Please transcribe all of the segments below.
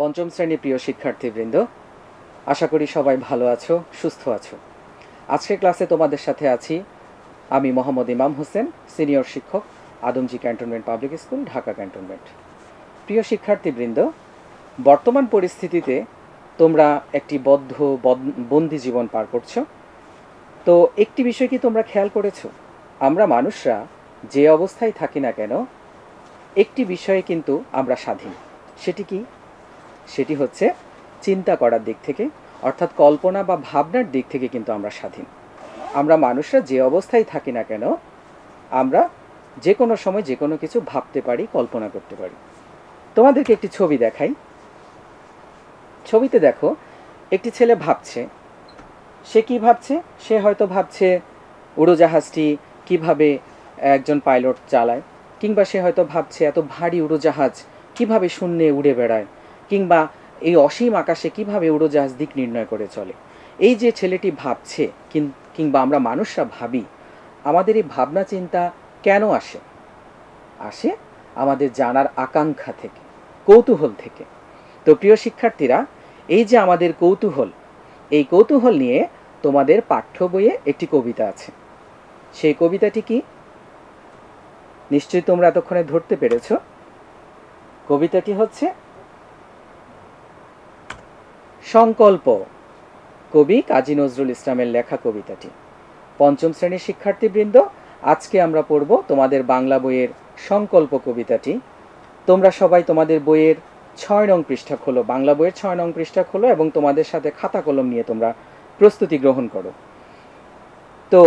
পঞ্চম শ্রেণীর প্রিয় শিক্ষার্থীবৃন্দ, আশা করি সবাই ভালো আছো, সুস্থ আছো। আজকের ক্লাসে তোমাদের সাথে আছি আমি মোহাম্মদ ইমাম হোসেন, সিনিয়র শিক্ষক, Adamjee cantonment public school, Dhaka cantonment. প্রিয় শিক্ষার্থীবৃন্দ, বর্তমান পরিস্থিতিতে তোমরা একটি বন্দি জীবন পার করছো। তো একটি বিষয় কি তোমরা খেয়াল করেছো? আমরা মানুষরা যে অবস্থায় থাকি না কেন, একটি বিষয়ে কিন্তু আমরা স্বাধীন। সেটি কি? সেটি হচ্ছে চিন্তা করার দিক থেকে, অর্থাৎ কল্পনা বা ভাবনার দিক থেকে কিন্তু আমরা স্বাধীন। আমরা মানুষরা যে অবস্থায় থাকি না কেন, আমরা যে কোনো সময় যে কোনো কিছু ভাবতে পারি, কল্পনা করতে পারি। তোমাদেরকে একটি ছবি দেখাই। ছবিতে দেখো, একটি ছেলে ভাবছে। সে কি ভাবছে? সে হয়তো ভাবছে উড়োজাহাজটি কিভাবে একজন পাইলট চালায়, কিংবা সে হয়তো ভাবছে এত ভারী উড়োজাহাজ কিভাবে শূন্যে উড়ে বেড়ায়, কিংবা এই অসীম আকাশে কিভাবে উড়োজাহাজ দিক নির্ণয় করে চলে। এই যে ছেলেটি ভাবছে, কিংবা আমরা মানুষরা ভাবি, আমাদের এই ভাবনা চিন্তা কেন আসে? আসে আমাদের জানার আকাঙ্ক্ষা থেকে, কৌতূহল থেকে। তো প্রিয় শিক্ষার্থীরা, এই যে আমাদের কৌতূহল, এই কৌতূহল নিয়ে তোমাদের পাঠ্য বইয়ে একটি কবিতা আছে। সেই কবিতাটি কি? নিশ্চয়ই তোমরা এতক্ষণে ধরতে পেরেছ। কবিতাটি হচ্ছে সংকল্প। কবি কাজী নজরুল ইসলামের লেখা কবিতাটি। পঞ্চম শ্রেণীর শিক্ষার্থীবৃন্দ, আজকে আমরা পড়ব তোমাদের বাংলা বইয়ের সংকল্প কবিতাটি। তোমরা সবাই তোমাদের বইয়ের 6 নং পৃষ্ঠা খোলো, বাংলা বইয়ের 6 নং পৃষ্ঠা খোলো এবং তোমাদের সাথে খাতা কলম নিয়ে তোমরা প্রস্তুতি গ্রহণ করো। তো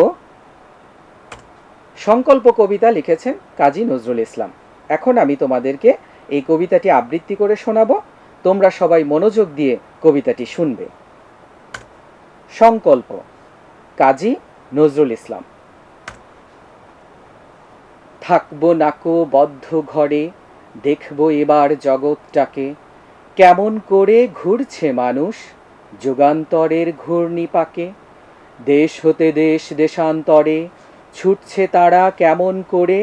সংকল্প কবিতা লিখেছেন কাজী নজরুল ইসলাম। এখন আমি তোমাদেরকে এই কবিতাটি আবৃত্তি করে শোনাবো। তোমরা সবাই মনোযোগ দিয়ে কবিতাটি শুনবে। সংকল্প, কাজী নজরুল ইসলাম। থাকবো নাকো বদ্ধ ঘরে, দেখবো এবার জগৎটাকে, কেমন করে ঘুরছে মানুষ যুগান্তরের ঘূর্ণিপাকে। দেশ হতে দেশ দেশান্তরে ছুটছে তারা কেমন করে,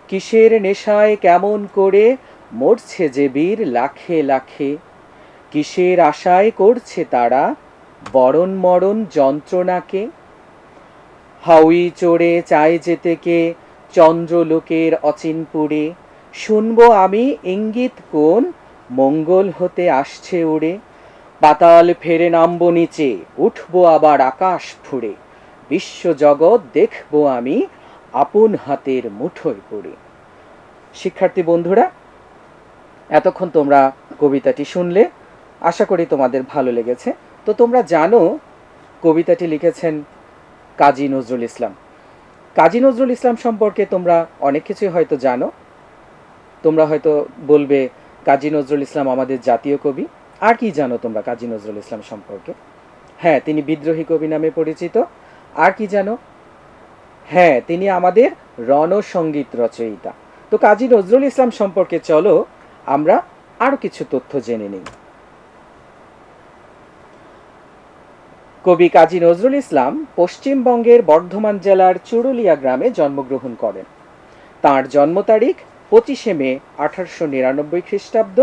কিসের নেশায় কেমন করে মরছে যে বীর লাখে লাখে। কিসের আশায় করছে তারা বরণ মরণ যন্ত্রণাকে। হাউই চড়ে চায় যেতে কে চন্দ্রলোকের অচিনপুরে, শুনবো আমি ইঙ্গিত কোন মঙ্গল হতে আসছে উড়ে। পাতাল ফেরে নামবো নিচে, উঠবো আবার আকাশ ফুঁড়ে, বিশ্বজগৎ দেখবো আমি আপন হাতের মুঠোয় পড়ে। শিক্ষার্থী বন্ধুরা, এতক্ষণ তোমরা কবিতাটি শুনলে, আশা করি তোমাদের ভালো লেগেছে। তো তোমরা জানো কবিতাটি লিখেছেন কাজী নজরুল ইসলাম। কাজী নজরুল ইসলাম সম্পর্কে তোমরা অনেক কিছুই হয়তো জানো। তোমরা হয়তো বলবে কাজী নজরুল ইসলাম আমাদের জাতীয় কবি। আর কি জানো তোমরা কাজী নজরুল ইসলাম সম্পর্কে? হ্যাঁ, তিনি বিদ্রোহী কবি নামে পরিচিত। আর কি জানো? হ্যাঁ, তিনি আমাদের রণসঙ্গীত রচয়িতা। তো কাজী নজরুল ইসলাম সম্পর্কে চলো আমরা আরো কিছু তথ্য জেনে নিই। কবি কাজী নজরুল ইসলাম পশ্চিমবঙ্গের বর্ধমান জেলার চুরুলিয়া গ্রামে জন্মগ্রহণ করেন। তাঁর জন্ম তারিখ 25শে মে 1899 খ্রিস্টাব্দ,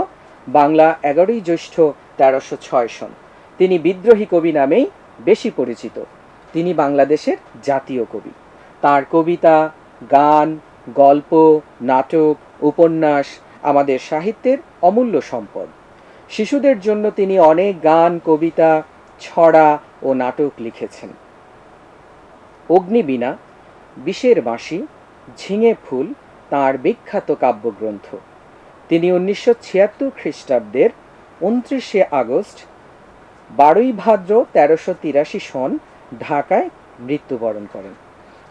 বাংলা 11ই জ্যৈষ্ঠ 1306 সন। তিনি বিদ্রোহী কবি নামেই বেশি পরিচিত। তিনি বাংলাদেশের জাতীয় কবি। তাঁর কবিতা, গান, গল্প, নাটক, উপন্যাস আমাদের সাহিত্যের অমূল্য সম্পদ। শিশুদের জন্য তিনি অনেক গান, কবিতা, ছড়া ও নাটক লিখেছেন। অগ্নিবীণা, বিষের বাঁশি, ঝিঙে ফুল তাঁর বিখ্যাত কাব্যগ্রন্থ। তিনি 1976 খ্রিস্টাব্দের 29শে আগস্ট, 12ই ভাদ্র 1383 সন ঢাকায় মৃত্যুবরণ করেন।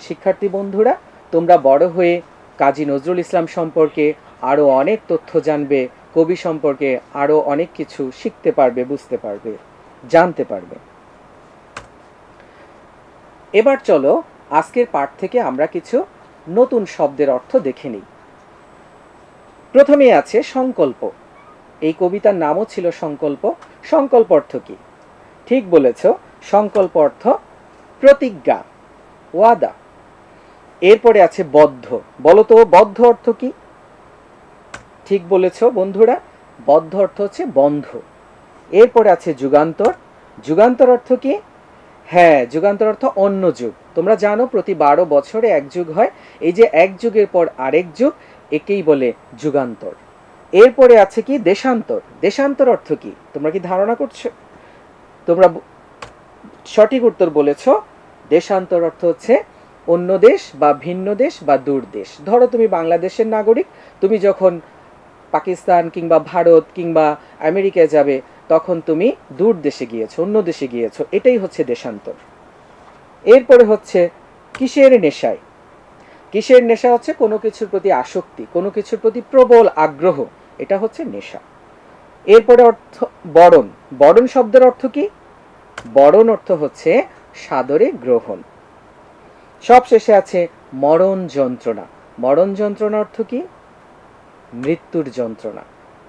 শিক্ষার্থী বন্ধুরা, তোমরা বড় হয়ে কাজী নজরুল ইসলাম সম্পর্কে আরও অনেক তথ্য জানবে, কবি সম্পর্কে আরও অনেক কিছু শিখতে পারবে, বুঝতে পারবে, জানতে পারবে। এবার চলো আজকের পাঠ থেকে আমরা কিছু নতুন শব্দের অর্থ দেখে নিই। প্রথমেই আছে সংকল্প। এই কবিতার নামও ছিল সংকল্প। সংকল্প অর্থ কি? ঠিক বলেছ, সংকল্প অর্থ প্রতিজ্ঞা, ওয়াদা। এরপরে আছে বদ্ধ। বলো তো বদ্ধ অর্থ কি? ঠিক বলেছ বন্ধুরা, বদ্ধ অর্থ হচ্ছে বন্ধ। এরপরে আছে যুগান্তর। যুগান্তর অর্থ কি? হ্যাঁ, যুগান্তর অর্থ অন্য যুগ। তোমরা জানো প্রতি 12 বছরে এক যুগ হয়। এই যে এক যুগের পর আরেক যুগ, একেই বলে যুগান্তর। এরপরে আছে কি? দেশান্তর। দেশান্তর অর্থ কি তোমরা কি ধারণা করছো? তোমরা সঠিক উত্তর বলেছ। দেশান্তর অর্থ হচ্ছে অন্য দেশ বা ভিন্ন দেশ বা দূর দেশ। ধরো তুমি বাংলাদেশের নাগরিক, তুমি যখন পাকিস্তান কিংবা ভারত কিংবা আমেরিকায় যাবে, তখন তুমি দূর দেশে গিয়েছো, অন্য দেশে গিয়েছো, এটাই হচ্ছে দেশান্তর। এরপরে হচ্ছে কিসের নেশায়। কিসের নেশা হচ্ছে কোনো কিছুর প্রতি আসক্তি, কোনো কিছুর প্রতি প্রবল আগ্রহ, এটা হচ্ছে নেশা। এরপরে অর্থ বরণ। বরণ শব্দের অর্থ কি? বরণ অর্থ হচ্ছে সাদরে গ্রহণ। সবশেষে আছে মরণ যন্ত্রণা। মরণ যন্ত্রণা অর্থ কি? মৃত্যুর যন্ত্রণা।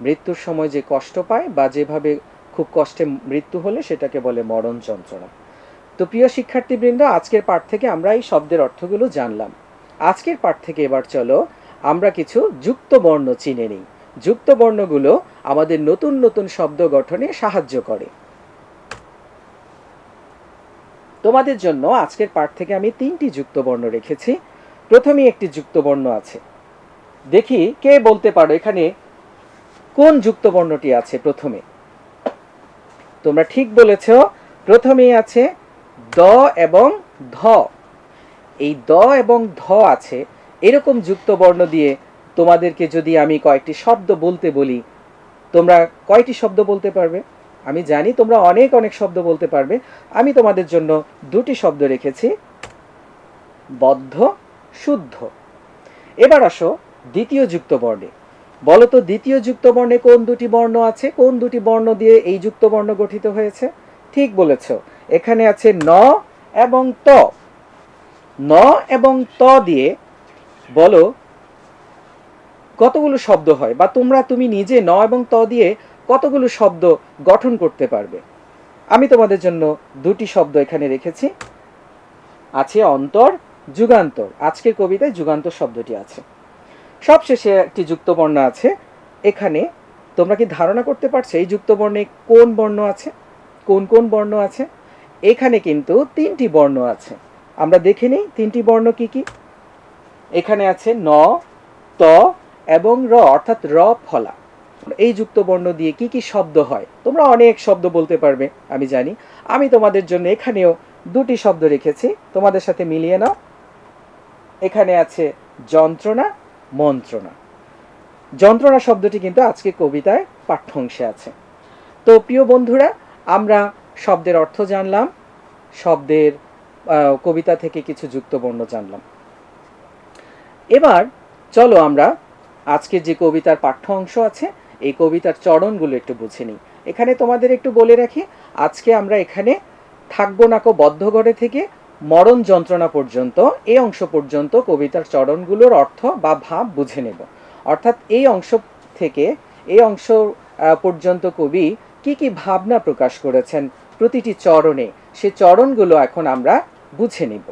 মৃত্যুর সময় যে কষ্ট পায় বা যেভাবে খুব কষ্টে মৃত্যু হলে সেটাকে বলে মরণ যন্ত্রণা। তো প্রিয় শিক্ষার্থীবৃন্দ, আজকের পাঠ থেকে আমরা এই শব্দের অর্থগুলো জানলাম। আজকের পাঠ থেকে এবার চলো আমরা কিছু যুক্ত বর্ণ চিনে নিই। যুক্ত বর্ণগুলো আমাদের নতুন নতুন শব্দ গঠনে সাহায্য করে। তোমাদের জন্য আজকের পাঠ থেকে আমি 3টি যুক্ত বর্ণ রেখেছি। প্রথমেই একটি যুক্ত বর্ণ আছে, দেখি কে বলতে পারো এখানে কোন যুক্ত বর্ণটি আছে। প্রথমে তোমরা ঠিক বলেছ, প্রথমেই আছে দ এবং ধ। এই দ এবং ধ আছে, এরকম যুক্ত বর্ণ দিয়ে তোমাদেরকে যদি আমি কয়েকটি শব্দ বলতে বলি, তোমরা কয়টি শব্দ বলতে পারবে? আমি জানি তোমরা অনেক অনেক শব্দ বলতে পারবে। আমি তোমাদের জন্য 2টি শব্দ রেখেছি, বদ্ধ, শুদ্ধ। এবার আসো দ্বিতীয় যুক্ত বর্ণে। বলো তো দ্বিতীয় যুক্ত বর্ণে কোন 2টি বর্ণ আছে? কোন 2টি বর্ণ দিয়ে এই যুক্ত বর্ণ গঠিত হয়েছে? ঠিক বলেছ, এখানে আছে ন এবং ত। ন এবং ত দিয়ে বলো কতগুলো শব্দ হয়, বা তুমি নিজে ন এবং ত দিয়ে কতগুলো শব্দ গঠন করতে পারবে? আমি তোমাদের জন্য 2টি শব্দ এখানে রেখেছি, আছে অন্তর, যুগান্তর। আজকের কবিতায় যুগান্তর শব্দটি আছে। সবশেষে একটি যুক্ত বর্ণ আছে। এখানে তোমরা কি ধারণা করতে পারছো এই যুক্ত বর্ণে কোন বর্ণ আছে, কোন কোন বর্ণ আছে? এখানে কিন্তু 3টি বর্ণ আছে। আমরা দেখে নিই 3টি বর্ণ কি কি। এখানে আছে ন, ত এবং র, অর্থাৎ র ফলা। এই যুক্ত বর্ণ দিয়ে কি কি শব্দ হয়? তোমরা অনেক শব্দ বলতে পারবে আমি জানি। আমি তোমাদের জন্য এখানেও 2টি শব্দ রেখেছি, তোমাদের সাথে মিলিয়ে নাও। এখানে আছে যন্ত্রণা, মন্ত্রণা। যন্ত্রণা শব্দটি কিন্তু আজকে কবিতায় পাঠ্য অংশে আছে। তো প্রিয় বন্ধুরা, আমরা শব্দের অর্থ জানলাম, শব্দের কবিতা থেকে কিছু যুক্ত বর্ণ জানলাম। এবার চলো আমরা আজকে যে কবিতার পাঠ্য অংশ আছে, এই কবিতার চরণগুলো একটু বুঝে নিই। এখানে তোমাদের একটু বলে রাখি, আজকে আমরা এখানে থাকবো নাকো বদ্ধ ঘরে থেকে মরণ যন্ত্রণা পর্যন্ত, এই অংশ পর্যন্ত কবিতার চরণগুলোর অর্থ বা ভাব বুঝে নেব। অর্থাৎ এই অংশ থেকে এই অংশ পর্যন্ত কবি কি কি ভাবনা প্রকাশ করেছেন প্রতিটি চরণে, সে চরণগুলো এখন আমরা বুঝে নিব।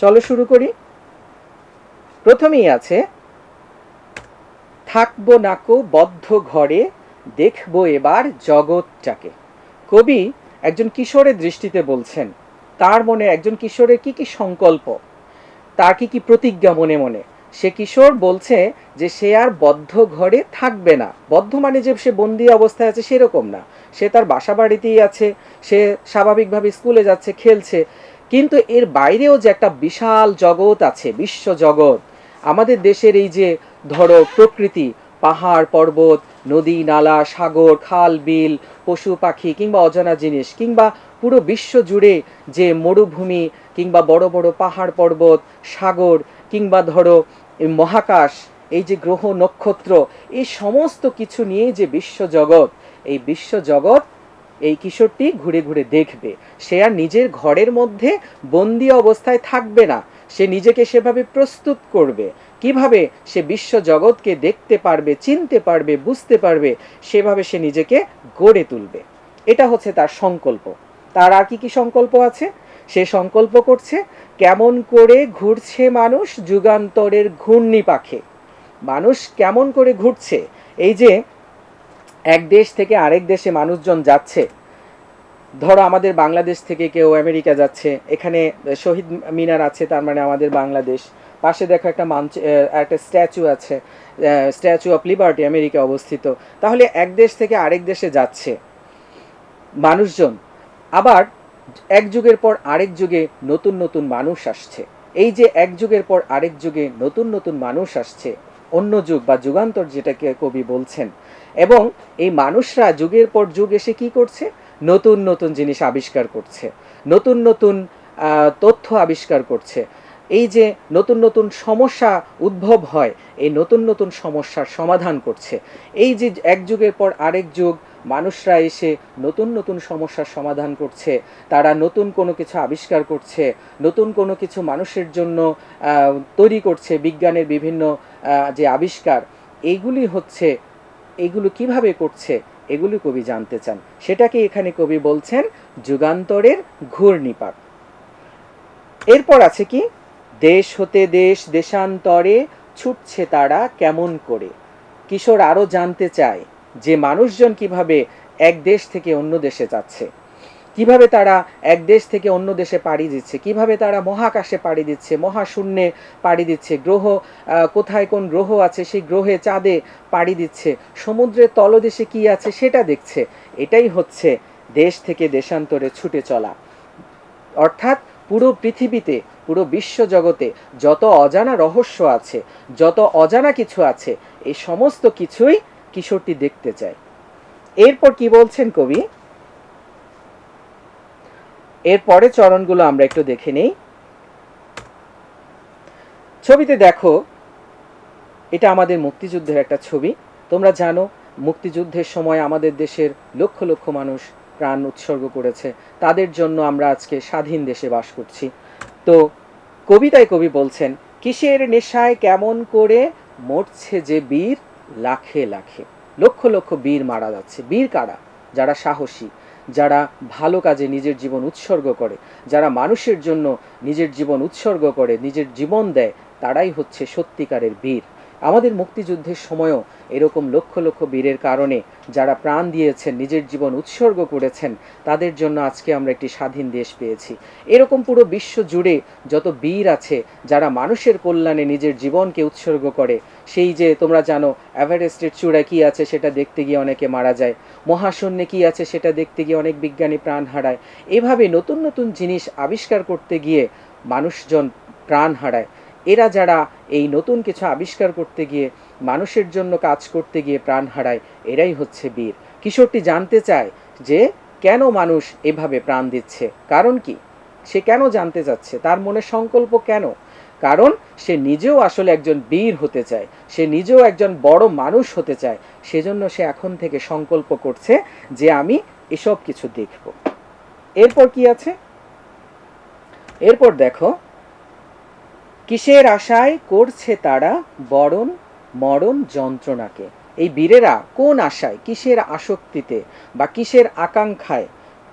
চলো শুরু করি। প্রথমেই আছে থাকবো নাকো বদ্ধ ঘরে, দেখবো এবার জগৎটাকে। কবি একজন কিশোরের দৃষ্টিতে বলছেন, তার মনে একজন কিশোরের কি কি সংকল্প, তার কি কি প্রতিজ্ঞা মনে মনে। সে কিশোর বলছে যে সে আর বদ্ধ ঘরে থাকবে না। বদ্ধ মানে যে সে বন্দি অবস্থায় আছে সেরকম না, সে তার বাসা বাড়িতেই আছে, সে স্বাভাবিকভাবে স্কুলে যাচ্ছে, খেলছে। কিন্তু এর বাইরেও যে একটা বিশাল জগৎ আছে, বিশ্ব জগৎ। আমাদের দেশের এই যে ধরো প্রকৃতি, পাহাড় পর্বত, নদী নালা, সাগর, খাল বিল, পশু পাখি কিংবা অজানা জিনিস, কিংবা পুরো বিশ্ব জুড়ে যে মরুভূমি কিংবা বড় বড় পাহাড় পর্বত, সাগর, কিংবা ধরো মহাকাশ, এই যে গ্রহ নক্ষত্র, এই সমস্ত কিছু নিয়ে যে বিশ্বজগৎ, এই বিশ্বজগৎ এই কিশোরটি ঘুরে ঘুরে দেখবে। সে আর নিজের ঘরের মধ্যে বন্দি অবস্থায় থাকবে না, সে নিজেকে সেভাবে প্রস্তুত করবে। কিভাবে সে বিশ্ব জগৎকে দেখতে পারবে, চিনতে পারবে, বুঝতে পারবে, সেভাবে সে নিজেকে গড়ে তুলবে। এটা হচ্ছে তার সংকল্প। তার আর কি কি সংকল্প আছে? সে সংকল্প করছে কেমন করে ঘুরছে মানুষ যুগান্তরের ঘূর্ণি পাখে। মানুষ কেমন করে ঘুরছে, এই যে এক দেশ থেকে আরেক দেশে মানুষজন যাচ্ছে, ধরো আমাদের বাংলাদেশ থেকে কেউ আমেরিকা যাচ্ছে, এখানে শহীদ মিনার আছে, তার মানে আমাদের বাংলাদেশ। পাশে দেখো একটা একটা স্ট্যাচু আছে, স্ট্যাচু অফ লিবার্টি, আমেরিকা অবস্থিত। তাহলে এক দেশ থেকে আরেক দেশে যাচ্ছে মানুষজন, আবার এক যুগের পর আরেক যুগে নতুন নতুন মানুষ আসছে। এই যে এক যুগের পর আরেক যুগে নতুন নতুন মানুষ আসছে, অন্য যুগ বা যুগান্তর যেটাকে কবি বলছেন, এবং এই মানুষরা যুগের পর যুগ এসে কি করছে, নতুন নতুন জিনিস আবিষ্কার করছে, নতুন নতুন তথ্য আবিষ্কার করছে। এই যে নতুন নতুন সমস্যা উদ্ভব হয়, এই নতুন নতুন সমস্যার সমাধান করছে। এই যে এক যুগের পর আরেক যুগ মানুষরা এসে নতুন নতুন সমস্যার সমাধান করছে, তারা নতুন কোনো কিছু আবিষ্কার করছে, নতুন কোনো কিছু মানুষের জন্য তৈরি করছে, বিজ্ঞানের বিভিন্ন যে আবিষ্কার, এইগুলি হচ্ছে, এগুলো কিভাবে করছে এগুলি কবি জানতে চান। সেটাকে এখানে কবি বলছেন যুগান্তরের ঘূর্ণিপাক। এরপর আছে কি, দেশ হতে দেশ দেশান্তরে ছুটছে তারা কেমন করে। কিশোর আরো জানতে চায় যে মানুষজন কিভাবে এক দেশ থেকে অন্য দেশে যাচ্ছে, কিভাবে তারা এক দেশ থেকে অন্য দেশে পাড়ি দিচ্ছে, কিভাবে তারা মহাকাশে পাড়ি দিচ্ছে, মহাশূন্যে পাড়ি দিচ্ছে, গ্রহ কোথায় কোন গ্রহ আছে সেই গ্রহে, চাঁদে পাড়ি দিচ্ছে, সমুদ্রের তলদেশে কি আছে সেটা দেখছে। এটাই হচ্ছে দেশ থেকে দেশান্তরে ছুটে চলা। অর্থাৎ পুরো পৃথিবীতে, পুরো বিশ্বজগতে যত অজানা রহস্য আছে, যত অজানা কিছু আছে, এই সমস্ত কিছুই কিশোরটি দেখতে চায়। এরপর কি বলছেন কবি, এর পরে চরণগুলো আমরা একটু দেখে নেই। ছবিতে দেখো, এটা আমাদের মুক্তিযুদ্ধের একটা ছবি। তোমরা জানো মুক্তিযুদ্ধের সময় আমাদের দেশের লক্ষ লক্ষ মানুষ প্রাণ উৎসর্গ করেছে, তাদের জন্য আমরা আজকে স্বাধীন দেশে বাস করছি। তো কবিতায় কবি বলছেন, কিসের নেশায় কেমন করে মরছে যে বীর লাখে লাখে। লক্ষ লক্ষ বীর মারা যাচ্ছে। বীর কারা? যারা সাহসী, যারা ভালো কাজে নিজের জীবন উৎসর্গ করে, যারা মানুষের জন্য নিজের জীবন উৎসর্গ করে, নিজের জীবন দেয়, তারাই হচ্ছে সত্যিকারের বীর। আমাদের মুক্তিযুদ্ধের সময়ও এরকম লক্ষ লক্ষ বীরের কারণে যারা প্রাণ দিয়েছেন, নিজের জীবন উৎসর্গ করেছেন, তাদের জন্য আজকে আমরা একটি স্বাধীন দেশ পেয়েছি। এরকম পুরো বিশ্ব জুড়ে যত বীর আছে, যারা মানুষের কল্যাণে নিজের জীবনকে উৎসর্গ করে, সেই যে তোমরা জানো এভারেস্টের চূড়ায় কি আছে সেটা দেখতে গিয়ে অনেকে মারা যায়, মহাশূন্যে কি আছে সেটা দেখতে গিয়ে অনেক বিজ্ঞানী প্রাণ হারায়। এভাবে নতুন নতুন জিনিস আবিষ্কার করতে গিয়ে মানুষজন প্রাণ হারায়। এরা যারা এই নতুন কিছু আবিষ্কার করতে গিয়ে, মানুষের জন্য কাজ করতে গিয়ে প্রাণ হারায়, এরাই হচ্ছে বীর। কিশোরটি জানতে চায় যে কেন মানুষ এভাবে প্রাণ দিচ্ছে, কারণ কি, সে কেন জানতে চাচ্ছে, তার মনে সংকল্প কেন? কারণ সে নিজেও আসলে একজন বীর হতে চায়, সে নিজেও একজন বড় মানুষ হতে চায়। সেজন্য সে এখন থেকে সংকল্প করছে যে আমি এসব কিছু দেখব। এরপর কি আছে, এরপর দেখো, কিসের আশায় করছে তারা বরণ মরণ যন্ত্রণাকে। এই বীরেরা কোন আশায়, কিসের আসক্তিতে বা কিসের আকাঙ্ক্ষায়,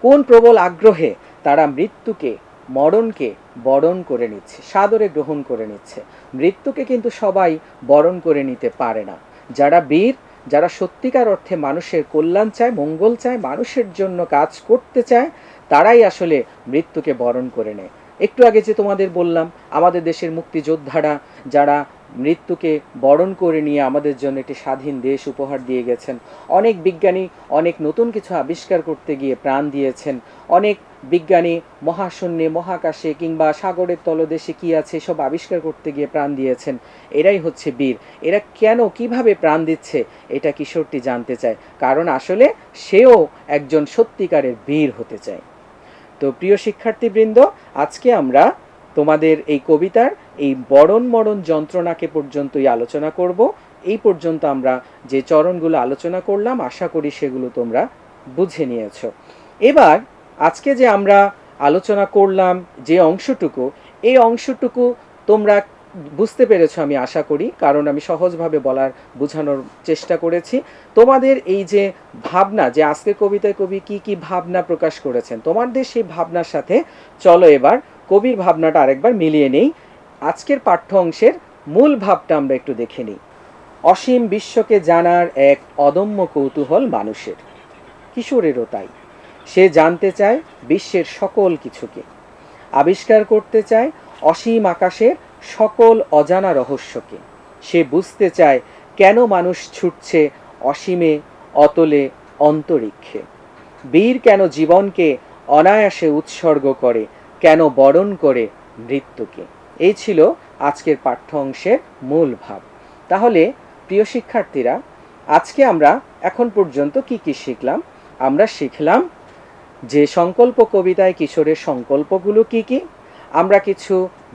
কোন প্রবল আগ্রহে তারা মৃত্যুকে, মরণকে বরণ করে নিচ্ছে, সাদরে গ্রহণ করে নিচ্ছে। মৃত্যুকে কিন্তু সবাই বরণ করে নিতে পারে না। যারা বীর, যারা সত্যিকার অর্থে মানুষের কল্যাণ চায়, মঙ্গল চায়, মানুষের জন্য কাজ করতে চায়, তারাই আসলে মৃত্যুকে বরণ করে নেয়। একটু আগে যে তোমাদের বললাম, আমাদের দেশের মুক্তিযোদ্ধারা যারা মৃত্যুকে বরণ করে নিয়ে আমাদের জন্য একটি স্বাধীন দেশ উপহার দিয়ে গেছেন, অনেক বিজ্ঞানী অনেক নতুন কিছু আবিষ্কার করতে গিয়ে প্রাণ দিয়েছেন, অনেক বিজ্ঞানী মহাশূন্যে, মহাকাশে কিংবা সাগরের তলদেশে কি আছে সব আবিষ্কার করতে গিয়ে প্রাণ দিয়েছেন। এরাই হচ্ছে বীর। এরা কেন, কিভাবে প্রাণ দিচ্ছে, এটা কিশোরটি জানতে চায়, কারণ আসলে সেও একজন সত্যিকারের বীর হতে চায়। তো প্রিয় শিক্ষার্থীবৃন্দ, আজকে আমরা তোমাদের এই কবিতার এই বরণ মরণ যন্ত্রণাকে পর্যন্তই আলোচনা করব। এই পর্যন্ত আমরা যে চরণগুলো আলোচনা করলাম, আশা করি সেগুলো তোমরা বুঝে নিয়েছো। এবার আজকে যে আমরা আলোচনা করলাম যে অংশটুকু, এই অংশটুকু তোমরা বুঝতে পেরেছো আমি আশা করি, কারণ আমি সহজভাবে বোঝানোর চেষ্টা করেছি। তোমাদের এই যে ভাবনা, যে আজকের কবিতায় কবি কি কি ভাবনা প্রকাশ করেছেন, তোমাদের সেই ভাবনার সাথে চলো এবার কবির ভাবনাটা আরেকবার মিলিয়ে নেই। আজকের পাঠ্য অংশের মূল ভাবটা আমরা একটু দেখে নিই। অসীম বিশ্বকে জানার এক অদম্য কৌতূহল মানুষের, কিশোরেরও তাই। সে জানতে চায় বিশ্বের সকল কিছুকে, আবিষ্কার করতে চায় অসীম আকাশের সকল অজানা রহস্যকে। সে বুঝতে চায় কেন মানুষ ছুটছে অসীমে, অতলে, অন্তরিক্ষে। বীর কেন জীবনকে অনায়াসে উৎসর্গ করে, কেন বরণ করে মৃত্যুকে। এই ছিল আজকের পাঠ্য অংশের মূল ভাব। তাহলে প্রিয় শিক্ষার্থীরা, আজকে আমরা এখন পর্যন্ত কি কি শিখলাম? আমরা শিখলাম যে সংকল্প কবিতায় কিশোরের সংকল্পগুলো কি কি, আমরা কিছু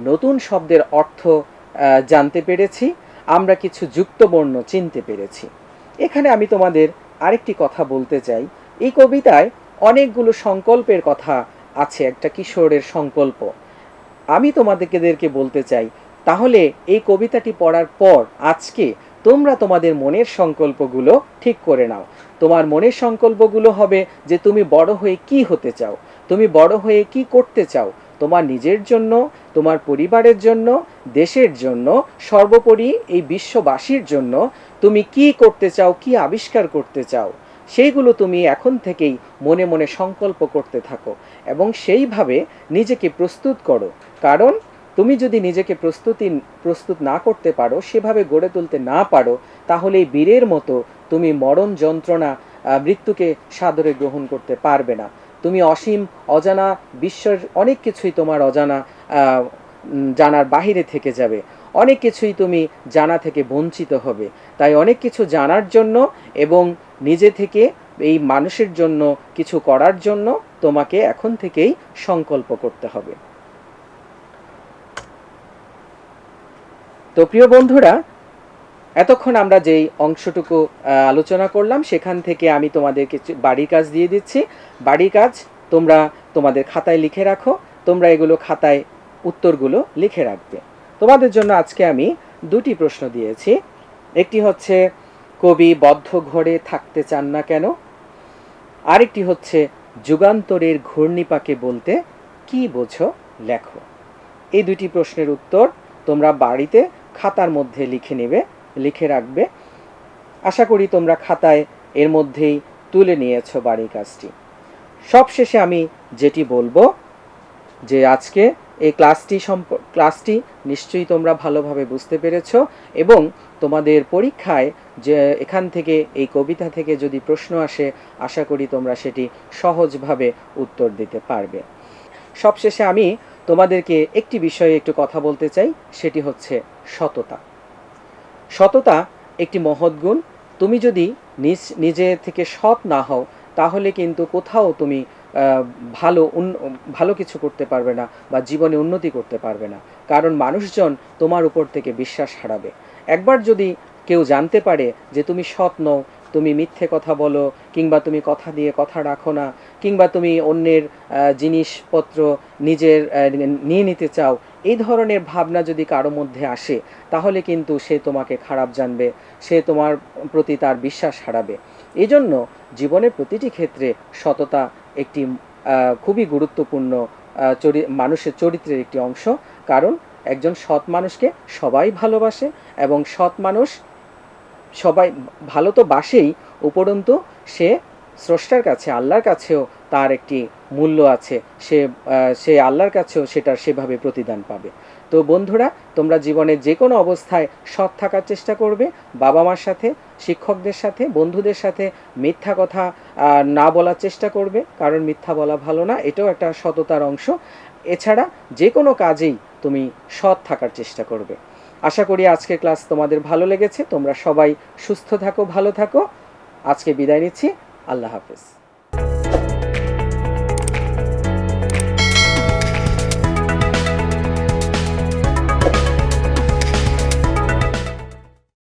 নতুন শব্দের অর্থ জানতে পেরেছি, আমরা কিছু যুক্তবর্ণ চিনতে পেরেছি। এখানে আমি তোমাদের আরেকটি কথা বলতে চাই, এই কবিতায় অনেকগুলো সংকল্পের কথা আছে, একটা কিশোরের সংকল্প। আমি তোমাদেরকে বলতে চাই, তাহলে এই কবিতাটি পড়ার পর আজকে তোমরা তোমাদের মনের সংকল্পগুলো ঠিক করে নাও। তোমার মনের সংকল্পগুলো হবে যে তুমি বড় হয়ে কি হতে চাও, তুমি বড় হয়ে কি করতে চাও, তোমার নিজের জন্য, তোমার পরিবারের জন্য, দেশের জন্য, সর্বোপরি এই বিশ্ববাসীর জন্য তুমি কি করতে চাও, কি আবিষ্কার করতে চাও, সেইগুলো তুমি এখন থেকেই মনে মনে সংকল্প করতে থাকো এবং সেইভাবে নিজেকে প্রস্তুত করো। কারণ তুমি যদি নিজেকে প্রস্তুত না করতে পারো, সেভাবে গড়ে তুলতে না পারো, তাহলে এই বীরের মতো তুমি মরণ যন্ত্রণা, মৃত্যুকে সাদরে গ্রহণ করতে পারবে না। তুমি অসীম অজানা বিশ্বের অনেক কিছুই তোমার অজানা, জানার বাহিরে থেকে যাবে, অনেক কিছুই তুমি জানা থেকে বঞ্চিত হবে। তাই অনেক কিছু জানার জন্য এবং নিজে থেকে এই মানুষের জন্য কিছু করার জন্য তোমাকে এখন থেকেই সংকল্প করতে হবে। তো প্রিয় বন্ধুরা, এতক্ষণ আমরা যেই অংশটুকু আলোচনা করলাম, সেখান থেকে আমি তোমাদেরকে বাড়ির কাজ দিয়ে দিচ্ছি। বাড়ির কাজ তোমরা তোমাদের খাতায় লিখে রাখো, তোমরা এগুলো খাতায় উত্তরগুলো লিখে রাখবে। তোমাদের জন্য আজকে আমি দুটি প্রশ্ন দিয়েছি। একটি হচ্ছে কবি বদ্ধ ঘরে থাকতে চান না কেন, আরেকটি হচ্ছে যুগান্তরের ঘূর্ণিপাকে বলতে কি বোঝো লেখো। এই দুটি প্রশ্নের উত্তর তোমরা বাড়িতে খাতার মধ্যে লিখে নেবে, লিখে রাখবে। আশা করি তোমরা খাতায় এর মধ্যেই তুলে নিয়েছো বাড়ির কাজটি। সবশেষে আমি যেটি বলবো যে আজকে এই ক্লাসটি নিশ্চয়ই তোমরা ভালোভাবে বুঝতে পেরেছো এবং তোমাদের পরীক্ষায় যে এখান থেকে এই কবিতা থেকে যদি প্রশ্ন আসে, আশা করি তোমরা সেটি সহজভাবে উত্তর দিতে পারবে। সবশেষে আমি তোমাদেরকে একটি বিষয়ে একটু কথা বলতে চাই, সেটি হচ্ছে সততা। সততা একটি মহৎ গুণ। তুমি যদি নিজে থেকে সৎ না হও, তাহলে কিন্তু কোথাও তুমি ভালো কিছু করতে পারবে না বা জীবনে উন্নতি করতে পারবে না। কারণ মানুষজন তোমার উপর থেকে বিশ্বাস হারাবে। একবার যদি কেউ জানতে পারে যে তুমি সৎ নও, তুমি মিথ্যে কথা বলো, কিংবা তুমি কথা দিয়ে কথা রাখো না, কিংবা তুমি অন্যের জিনিসপত্র নিজের নিয়ে নিতে চাও, এই ধরনের ভাবনা যদি কারো মধ্যে আসে, তাহলে কিন্তু সে তোমাকে খারাপ জানবে, সে তোমার প্রতি তার বিশ্বাস হারাবে। এই জন্য জীবনের প্রতিটি ক্ষেত্রে সততা একটি খুবই গুরুত্বপূর্ণ মানুষের চরিত্রের একটি অংশ। কারণ একজন সৎ মানুষকে সবাই ভালোবাসে এবং সৎ মানুষ সবাই ভালো তো বাসেই, উপরন্তু সে স্রষ্টার কাছে, আল্লাহর কাছেও তার একটি মূল্য আছে, সে আল্লাহর কাছেও সেটার সেভাবে প্রতিদান পাবে। তো বন্ধুরা, তোমরা জীবনের যে কোনো অবস্থায় সৎ থাকার চেষ্টা করবে, বাবা মার সাথে, শিক্ষকদের সাথে, বন্ধুদের সাথে মিথ্যা কথা না বলার চেষ্টা করবে, কারণ মিথ্যা বলা ভালো না, এটাও একটা সততার অংশ। এছাড়া যে কোনো কাজেই তুমি সৎ থাকার চেষ্টা করবে। আশা করি আজকের ক্লাস তোমাদের ভালো লেগেছে। তোমরা সবাই সুস্থ থাকো, ভালো থাকো। আজকে বিদায় নিচ্ছি। আল্লাহ হাফেজ।